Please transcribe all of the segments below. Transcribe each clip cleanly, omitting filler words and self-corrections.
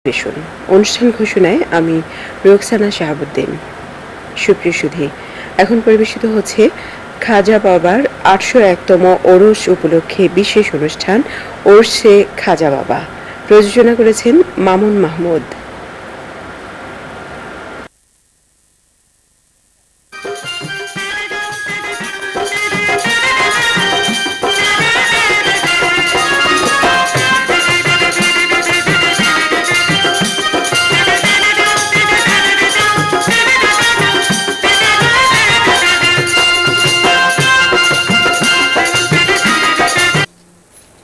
পরিবেশন অনুষ্ঠান ঘোষণায় আমি রোকসানা শাহাবুদ্দিন। সুপ্রিয় সুধী, এখন পরিবেশিত হচ্ছে খাজা বাবার ৮০১তম ওরস উপলক্ষে বিশেষ অনুষ্ঠান ওরসে খাজা বাবা। প্রযোজনা করেছেন মামুন মাহমুদ।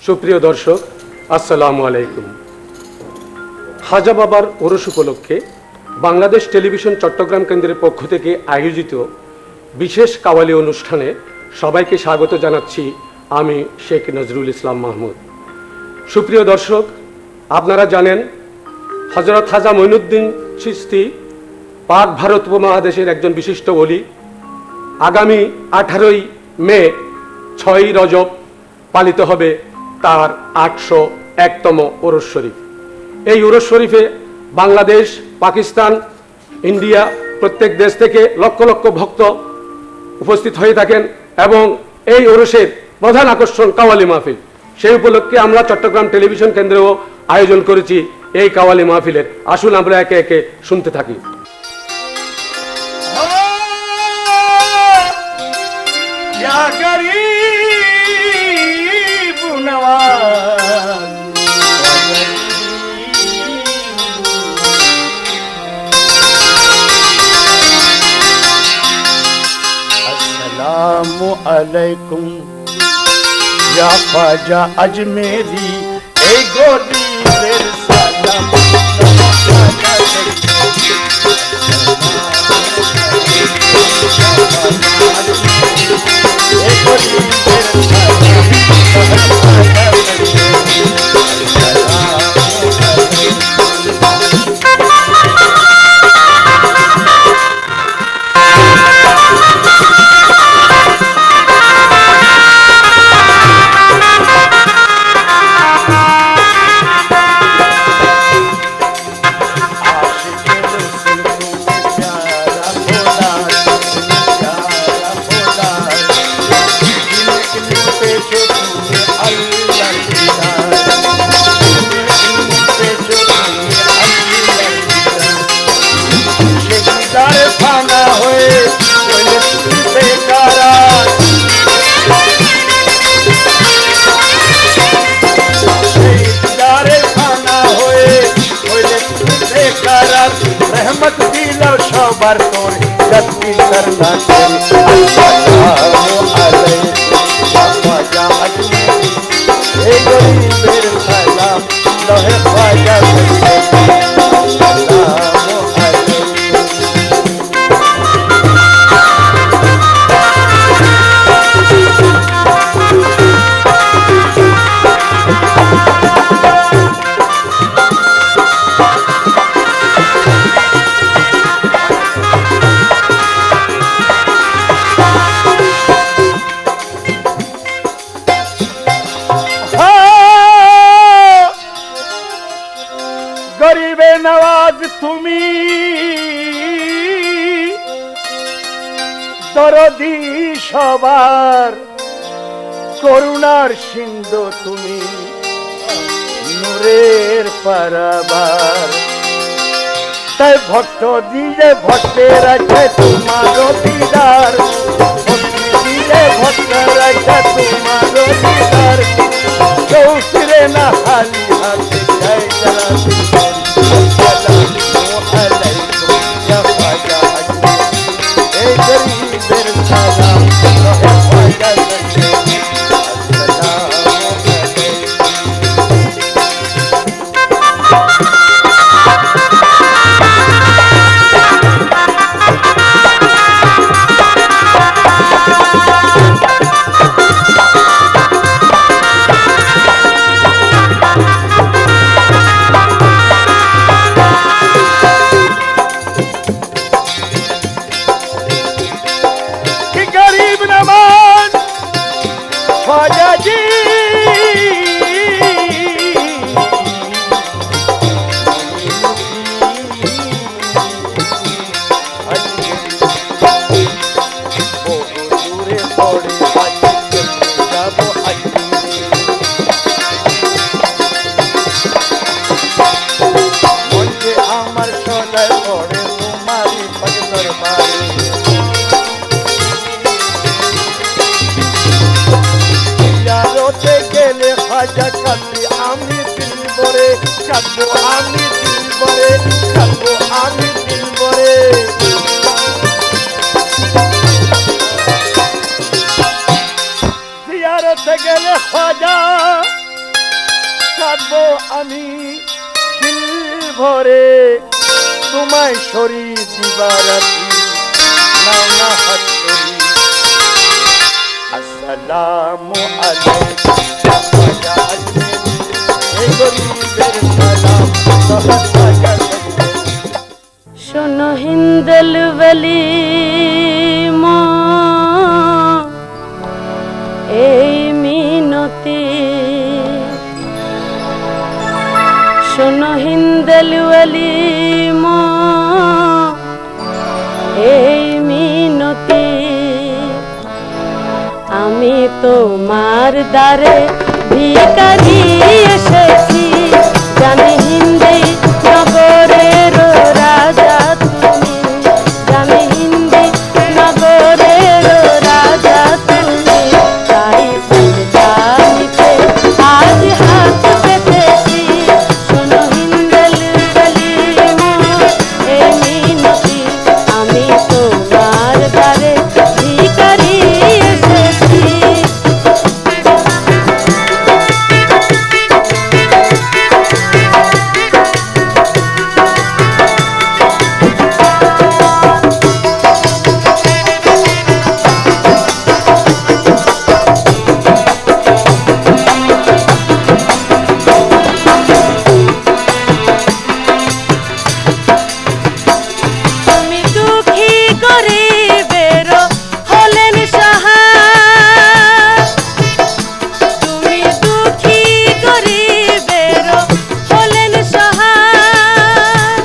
সুপ্রিয় দর্শক, আসসালামু আলাইকুম। খাজা বাবার ওরস উপলক্ষে বাংলাদেশ টেলিভিশন চট্টগ্রাম কেন্দ্রের পক্ষ থেকে আয়োজিত বিশেষ কাওয়ালি অনুষ্ঠানে সবাইকে স্বাগত জানাচ্ছি। আমি শেখ নজরুল ইসলাম মাহমুদ। সুপ্রিয় দর্শক, আপনারা জানেন হযরত খাজা মঈনুদ্দিন চিশতি পাক ভারত উপমহাদেশের একজন বিশিষ্ট ওলি। আগামী 18ই মে 6ই রজব পালিত হবে তার ৮০১তম ওরস শরীফ। এই ওরস শরীফে বাংলাদেশ, পাকিস্তান, ইন্ডিয়া প্রত্যেক দেশ থেকে লক্ষ লক্ষ ভক্ত উপস্থিত হয়ে থাকেন এবং এই ওরসের প্রধান আকর্ষণ কাওয়ালি মাহফিল। সেই উপলক্ষে আমরা চট্টগ্রাম টেলিভিশন কেন্দ্রেও আয়োজন করেছি এই কাওয়ালি মাহফিলের। আসুন আমরা একে একে শুনতে থাকি। अस्सलामु अलैकुम या ख्वाजा अजमेरी ए गोरी तेर सलाम ए गोरी तेर रहमत दिलो सबर तोर गति करना तेरी। अस्सलामु अलैकुम या ख्वाजा अजमेरी ए गोरी तेर सलाम लोहे ख्वाजा अस्सलामु अलैकुम। গরিবে নওয়াজ তুমি, দরদি সবার, করুণার সিন্ধু তুমি, নূরের পারাবার। তাই ভক্ত দিলে ভক্তের আছে তোমার দিদার, ভক্তি দিলে ভক্তের আছে তোমার দিদার। চৌফিরে না হালি হাতে যাই যারা। রাজা কাঁদবি আমি দিল ভরে, কাঁদবো আমি দিল ভরে, কাঁদবো আমি দিল ভরে। জিয়ারতে গেলে খাজা কাঁদবো আমি দিল ভরে, তোমায় শরীর দিবারাতি নাও না হাত ধরি। আসসালামু আলাইকুম খাজা আজমেরি, এই গরিবের সালাম তোমার খাজা আজমেরি। শোনো হিন্দেল বলি মা এই মিনতি, শোনো হিন্দেল বলি মা এই মিনতি, আমি তোমার দ্বারে ভিখারি এসেছি, জানি হিন্দি নগরের রাজা তুমি, জানি হিন্দি নগরের রাজা তুমি, তাই জানিতে আজ হাত পেতেছি। শোনো হিন্দেল বলি মা এই মিনতি, আমি তোমার দ্বারে ভিখারি এসেছি। তুমি দুঃখী গরিবের হলেন সহায়, তুমি দুঃখী গরিবের হলেন সহায়,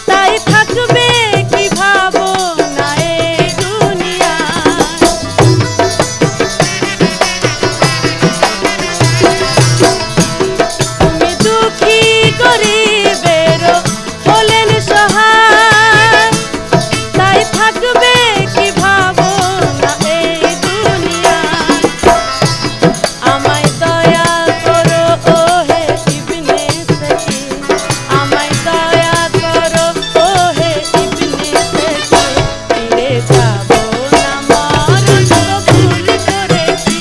তাই থাকবে কি ভাবনা এই দুনিয়ায়। তুমি দুঃখী গরিবের হলেন সহায়, তাই থাকবে কি ভাবনা এই দুনিয়ায়। আমায় দয়া করো ও হে ইবনে সখী, আমায় দয়া করো ও হে ইবনে সখী, ফিরে যাব না মরণ কবুল করেছি।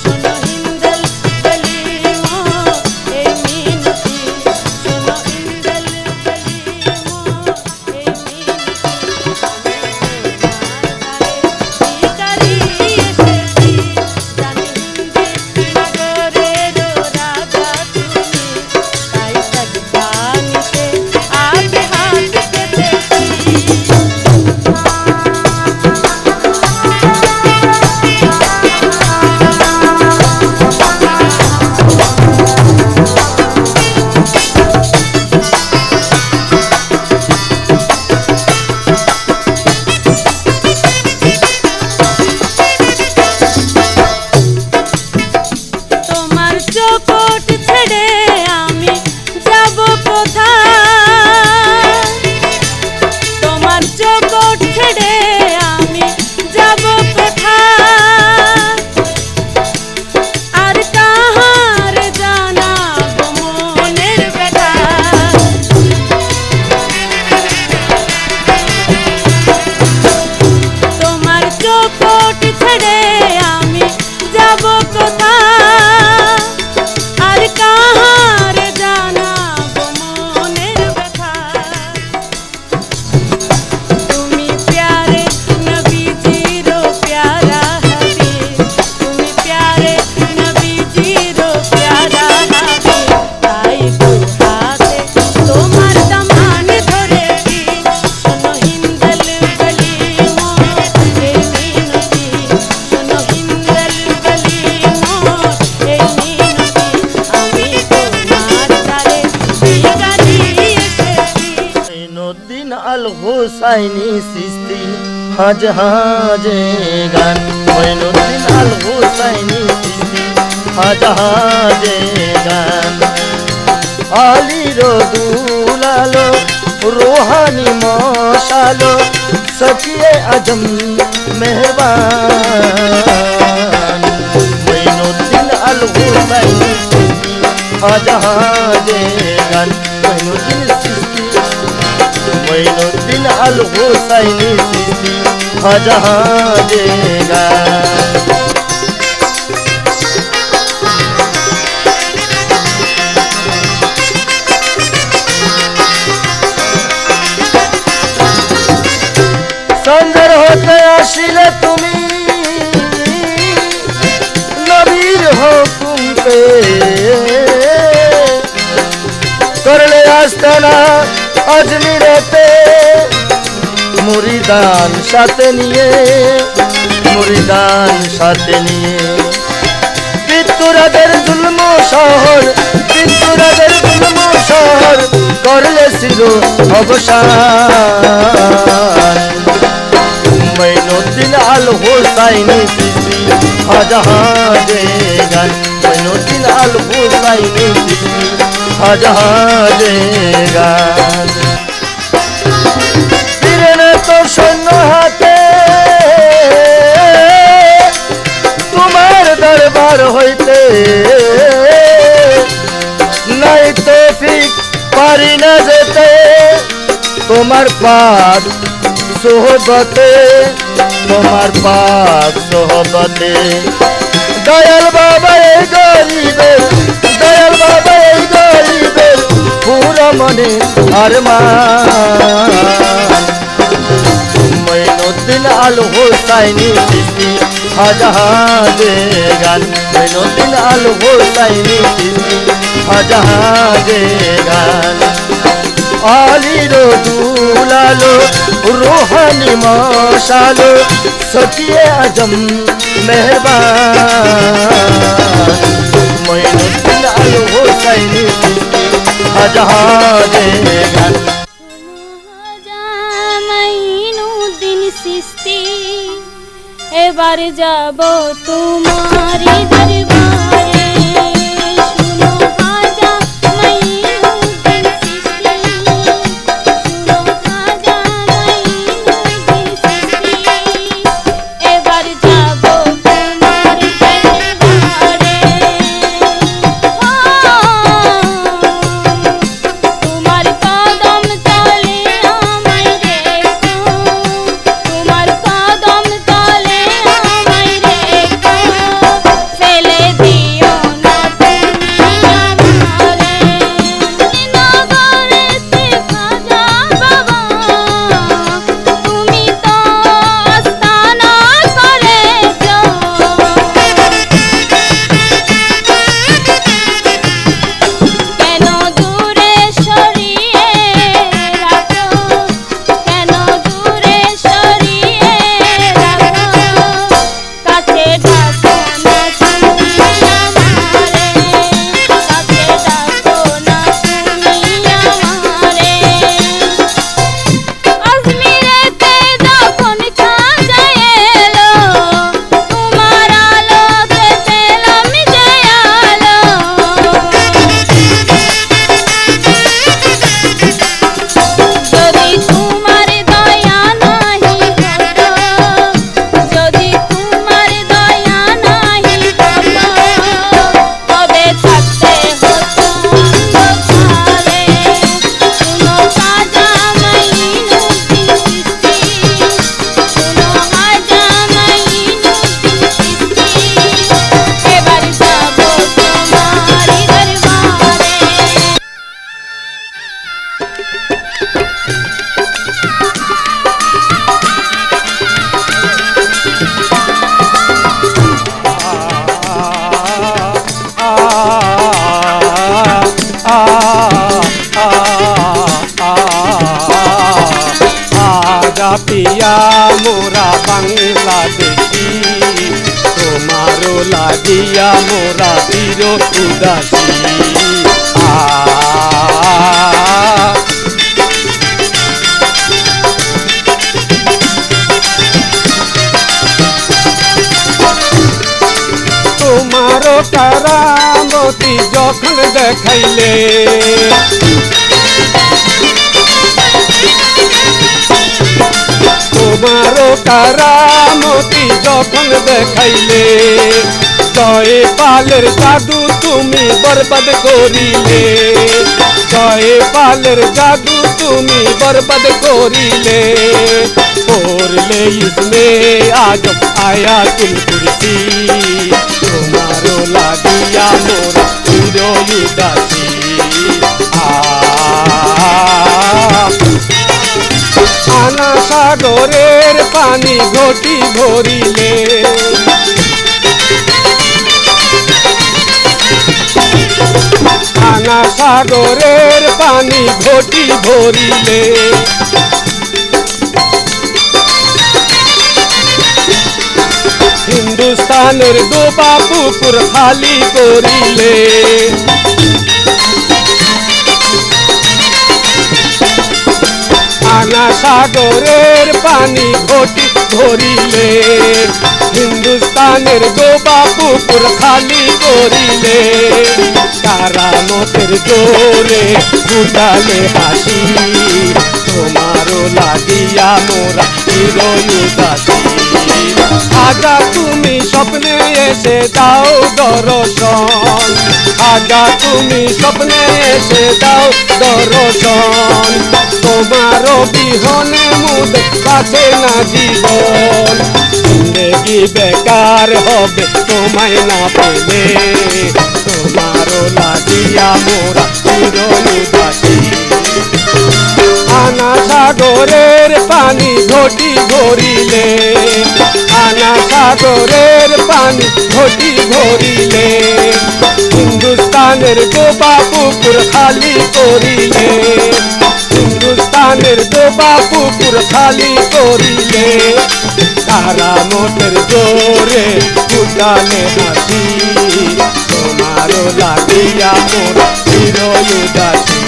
শোনো হিন্দেল বলি মা এই মিনতি, শোনো হিন্দেল বলি মা এই মিনতি, আমি তোমার দ্বারে ভিখারি এসেছি, জানি হিন্দি নগরের রাজা তুমি, তাই জানিতে আজ হাত পেতেছি। তোমার চোখট ছেড়ে আমি যাব কোথায়, তোমার চোখট ছেড়ে আমি যাব কোথায়, আর কাহার জানাবো মনের ব্যথা। তোমার চোখট ছেড়ে আমি যাব কোথায়, আর কাহার জানাবো মনের ব্যথা। তুমি প্যারে নবীজির প্যারা হাবিব, তুমি প্যারে নবীজির প্যারা হাবিব, তাই দুহাতে তোমার দামান ধরেছি। শোনো হিন্দেল বলি মা এই মিনতি, শোনো হিন্দেল বলি মা এই মিনতি, আমি তোমার দ্বারে ভিখারি এসেছি। মঈনুদ্দিন আল হুসাইনি চিশতি হাজ হাজে গান, মঈনুদ্দিন আল হুসাইনি চিশতি হাজ হাজে গান। আলীর দুলালো রোহানি মশালো সফিয়ে আজম মেহরবান, মঈনুদ্দিন আল আল হুসাইনি চিশতি শাহজাহানে গান মঈনুদ্দিন চিশতি মঈনুদ্দিন আল হুসাইনি চিশতি শাহজাহানে গান সঞ্জর হতে আসিলে তুমি নবীর হুকুম পে করলে আস্তানা আজমিরেতে মুরিদান সাথে নিয়ে মুরিদান সাথে নিয়ে বিতুরাদের জুলম শহর বিতুরাদের জুলম শহর করলে ছিল অবসান মঈনুদ্দিন আল হুসাইনি চিশতি শাহজাহানে গান মঈনুদ্দিন আল হুসাইনি চিশতি শাহজাহানে গান ফিরেনে তো সৈন্য হাতে তোমার দরবার হইতে নাই তৌফিক পারি না যেতে তোমার পাক সোহবতে তোমার পাক সোহবতে দয়াল বাবা এই গরিবের দয়াল বাবা এই গরিবের পুরো মনে আরমান মঈনুদ্দিন আল হুসাইনি চিশতি শাহজাহানে গান মঈনুদ্দিন আল হুসাইনি চিশতি শাহজাহানে গান আলিরো দুলালো রুহানি মশালো সকিয়ে আজম মেহরবান মঈনুদ্দিন আল হুসাইনি চিশতি শাহজাহানে গান মঈনুদ্দিন চিশতি এবার যাব তোমারি দরবারে শুনো খাজা মঈনুদ্দিন চিশতি শুনো খাজা মঈনুদ্দিন চিশতি এবার যাব তোমার দরবারে তোমার কদম তলে আমায় রেখো তোমার কদম তলে আমায় রেখো ফেলে দিও না তুমি আমারে নগরেতে খাজা বাবা তুমি তো আস্তানা করেছো কেন দূরে সরিয়ে রাখো কেন দূরে সরিয়ে রাখো কাছে ডাকো না তুমি আমারে কাছে ডাকো না তুমি আমারে আজমিরেতে যখন খাজা এলো তোমার আলোতে পেলাম যে আলো যদি তোমার দয়া নাহি হতো যদি তোমার দয়া নাহি হতো তবে থাকতে হতো অন্ধকারে শুনো খাজা মঈনুদ্দিন চিশতি শুনো খাজা মঈনুদ্দিন চিশতি এবার যাব তোমারি দরবারে आजा पिया मोरा बांग्लादेशी तुम्हारो लागिया मोरा तीरो उदासी তোমারো কারামতি যখন দেখাইলে তোমারো কারামতি যখন দেখাইলে জয় পালের জাদু তুমি বরবাদ করিলে, জয় পালের জাদু তুমি বরবাদ করিলে। পড়লে ইসমে আজম আয়াতুল কুরসি, তোমারও লাগিয়া মোরা চির উদাসী। আনা সাগরের পানি ঘটি ভরিলে, আনা সাগরের পানি ঘটি ভরিলে। হিন্দুস্তানের ডোবা পুকুর খালি করিলে, আনা সাগরের পানি ঘটি ভরিলে। হিন্দুস্তানের ডোবা পুকুর খালি করিলে। কারামতের জোরে ফুটালে হাসি, তোমারও লাগিয়া মোরা চির উদাসী। আগা তুমি স্বপ্নে এসে দাও দর্শন, আগা তুমি স্বপ্নে এসে দাও দর্শন। তোমার বিহনে মুদ কাছে না জীবন, জিন্দেগি বেকার হবে তোমায় না পেলে। তোমারও লাগিয়া মোরা চির উদাসী। আনা সাগরের পানি ঘটি ভরিলে, আনা সাগরের পানি ঘটি ভরিলে। হিন্দুস্তানের ডোবা পুকুর খালি করিলে, হিন্দুস্তানের ডোবা পুকুর খালি করিলে। কারামতের জোরে ফুটালে হাসি, তোমারও লাগিয়া মোরা চির উদাসী।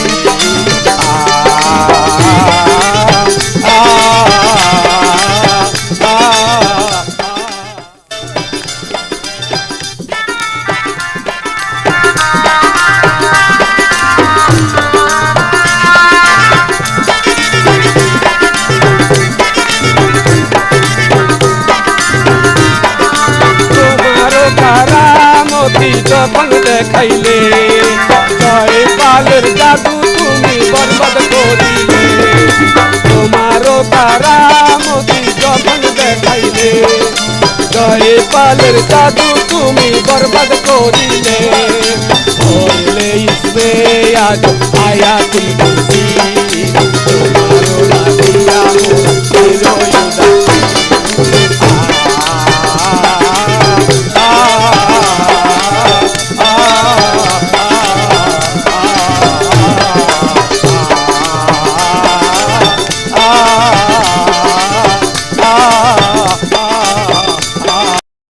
যখন দেখাইলে, জয় পালের জাদু তুমি বরবাদ করিলে। তোমারও কারামতি যখন দেখাইলে, জয় পালের জাদু তুমি বরবাদ করিলে। বললে ইসমে আজম আয়াতুল কুরসি,